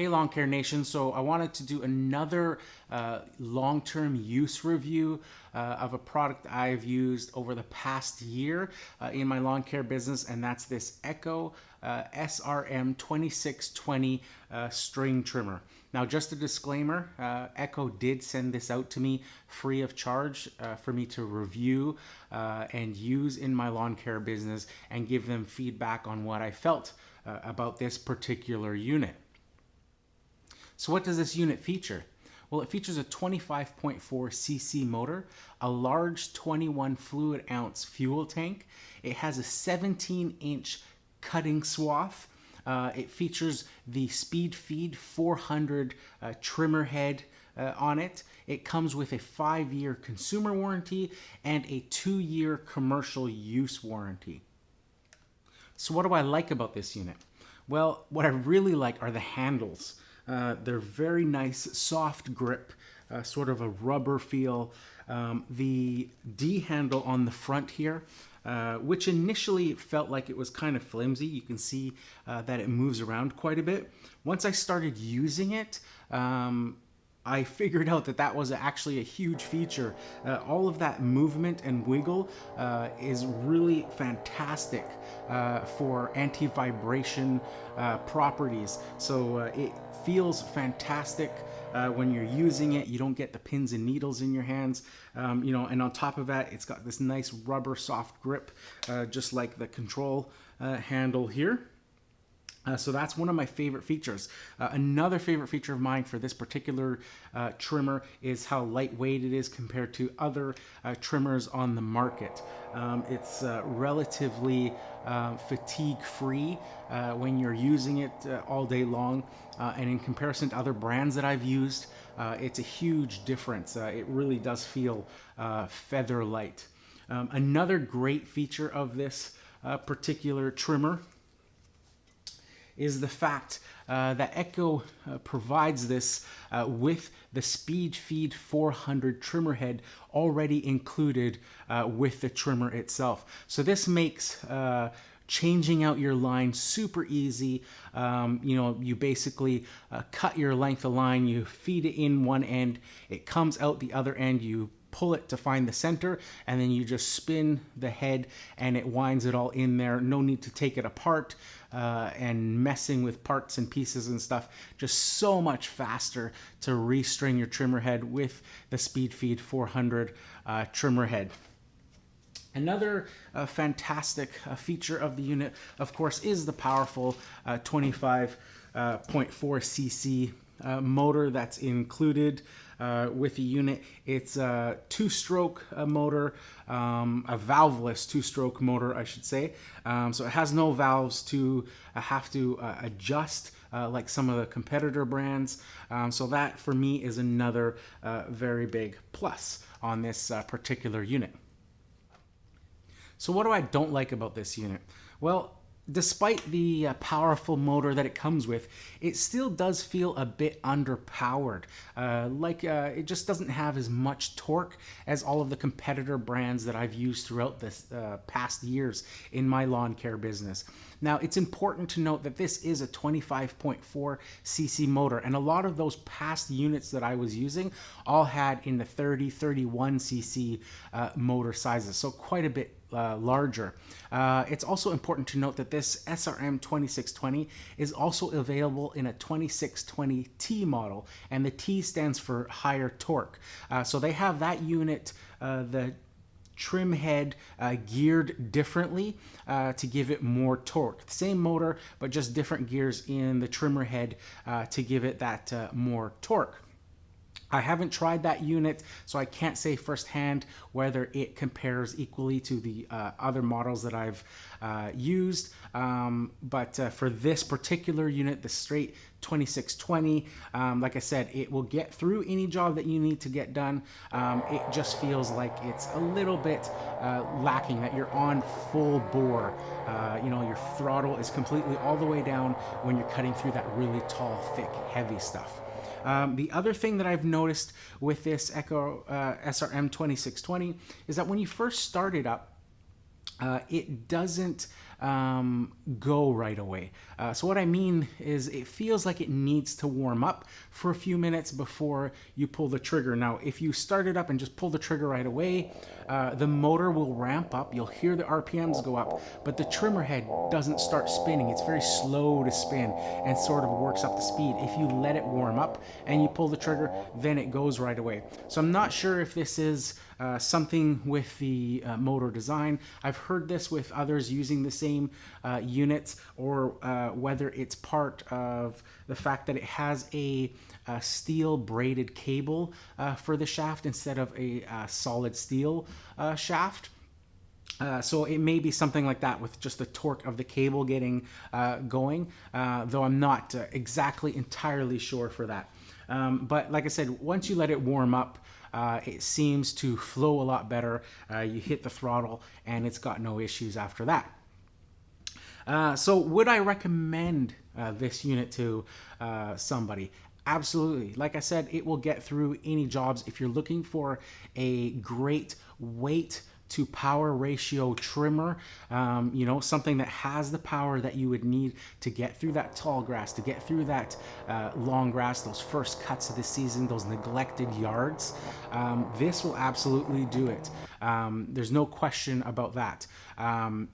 Hey Lawn Care Nation, so I wanted to do another long-term use review of a product I've used over the past year in my lawn care business, and that's this Echo SRM-2620 string trimmer. Now, just a disclaimer, Echo did send this out to me free of charge for me to review and use in my lawn care business and give them feedback on what I felt about this particular unit. So what does this unit feature? Well, it features a 25.4 cc motor, a large 21 fluid ounce fuel tank. It has a 17-inch cutting swath. It features the Speed Feed 400 trimmer head on it. It comes with a 5-year consumer warranty and a 2-year commercial use warranty. So what do I like about this unit? Well, what I really like are the handles. They're very nice, soft grip, sort of a rubber feel. The D handle on the front here, which initially felt like it was kind of flimsy. You can see that it moves around quite a bit. Once I started using it, I figured out that that was actually a huge feature. All of that movement and wiggle is really fantastic for anti-vibration properties. So it feels fantastic when you're using it. You don't get the pins and needles in your hands, you know, and on top of that, it's got this nice rubber soft grip, just like the control handle here. So that's one of my favorite features. Another favorite feature of mine for this particular trimmer is how lightweight it is compared to other trimmers on the market. It's relatively fatigue-free when you're using it all day long, and in comparison to other brands that I've used, it's a huge difference. It really does feel feather light. Another great feature of this particular trimmer is the fact that Echo provides this with the Speed Feed 400 trimmer head already included with the trimmer itself. So this makes changing out your line super easy. You know, you basically cut your length of line, you feed it in one end, it comes out the other end, you pull it to find the center, and then you just spin the head and it winds it all in there. No need to take it apart and messing with parts and pieces and stuff. Just so much faster to restring your trimmer head with the Speed Feed 400 trimmer head. Another fantastic feature of the unit, of course, is the powerful 25.4 cc motor that's included with the unit. It's a 2-stroke motor, a valveless 2-stroke motor, I should say. So it has no valves to have to adjust like some of the competitor brands. So that for me is another very big plus on this particular unit. So what do I don't like about this unit? Well, despite the powerful motor that it comes with, it still does feel a bit underpowered. It just doesn't have as much torque as all of the competitor brands that I've used throughout this past years in my lawn care business. Now, it's important to note that this is a 25.4 cc motor, and a lot of those past units that I was using all had in the 30, 31 cc motor sizes, so quite a bit larger. It's also important to note that this SRM-2620 is also available in a 2620T model, and the T stands for higher torque. So they have that unit, the trim head geared differently to give it more torque. Same motor, but just different gears in the trimmer head to give it that more torque. I haven't tried that unit, so I can't say firsthand whether it compares equally to the other models that I've used. But for this particular unit, the straight 2620, like I said, it will get through any job that you need to get done. It just feels like it's a little bit lacking, that you're on full bore. You know, your throttle is completely all the way down when you're cutting through that really tall, thick, heavy stuff. The other thing that I've noticed with this Echo SRM-2620 is that when you first start it up, it doesn't go right away. So what I mean is it feels like it needs to warm up for a few minutes before you pull the trigger. Now, if you start it up and just pull the trigger right away, the motor will ramp up. You'll hear the RPMs go up, but the trimmer head doesn't start spinning. It's very slow to spin and sort of works up the speed. If you let it warm up and you pull the trigger, then it goes right away. So I'm not sure if this is something with the motor design. I've heard this with others using the same units, or whether it's part of the fact that it has a steel braided cable for the shaft instead of a solid steel shaft. So it may be something like that with just the torque of the cable getting going, though I'm not exactly entirely sure for that. But like I said, once you let it warm up, it seems to flow a lot better. You hit the throttle and it's got no issues after that. So would I recommend this unit to somebody? Absolutely. Like I said, it will get through any jobs. If you're looking for a great weight to power ratio trimmer, you know, something that has the power that you would need to get through that tall grass, to get through that long grass, those first cuts of the season, those neglected yards, this will absolutely do it. There's no question about that.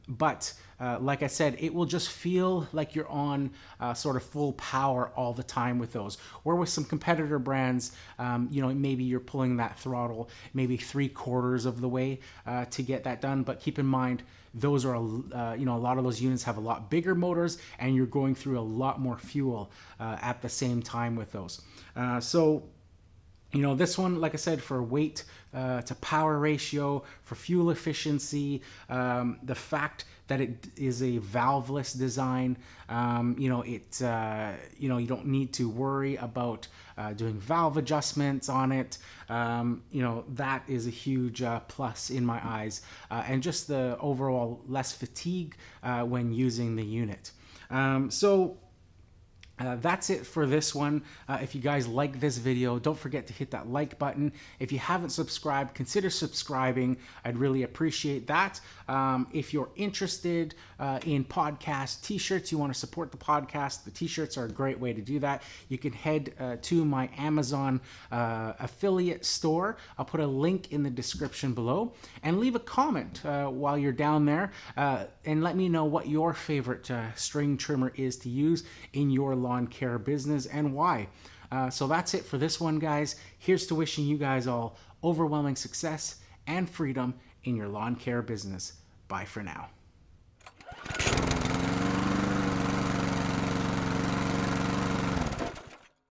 But like I said, it will just feel like you're on sort of full power all the time with those. Where with some competitor brands, you know, maybe you're pulling that throttle maybe 3/4 of the way to get that done. But keep in mind, those are, you know, a lot of those units have a lot bigger motors, and you're going through a lot more fuel at the same time with those. So, you know, this one, like I said, for weight to power ratio, for fuel efficiency, the fact that it is a valveless design, you know, it, you know, you don't need to worry about doing valve adjustments on it. You know, that is a huge plus in my eyes, and just the overall less fatigue when using the unit. So that's it for this one. If you guys like this video, don't forget to hit that like button. If you haven't subscribed, consider subscribing. I'd really appreciate that. If you're interested in podcast t-shirts, you want to support the podcast, the t-shirts are a great way to do that. You can head to my Amazon affiliate store. I'll put a link in the description below, and leave a comment while you're down there, and let me know what your favorite string trimmer is to use in your lawn care business and why. So that's it for this one, guys. Here's to wishing you guys all overwhelming success and freedom in your lawn care business. Bye for now.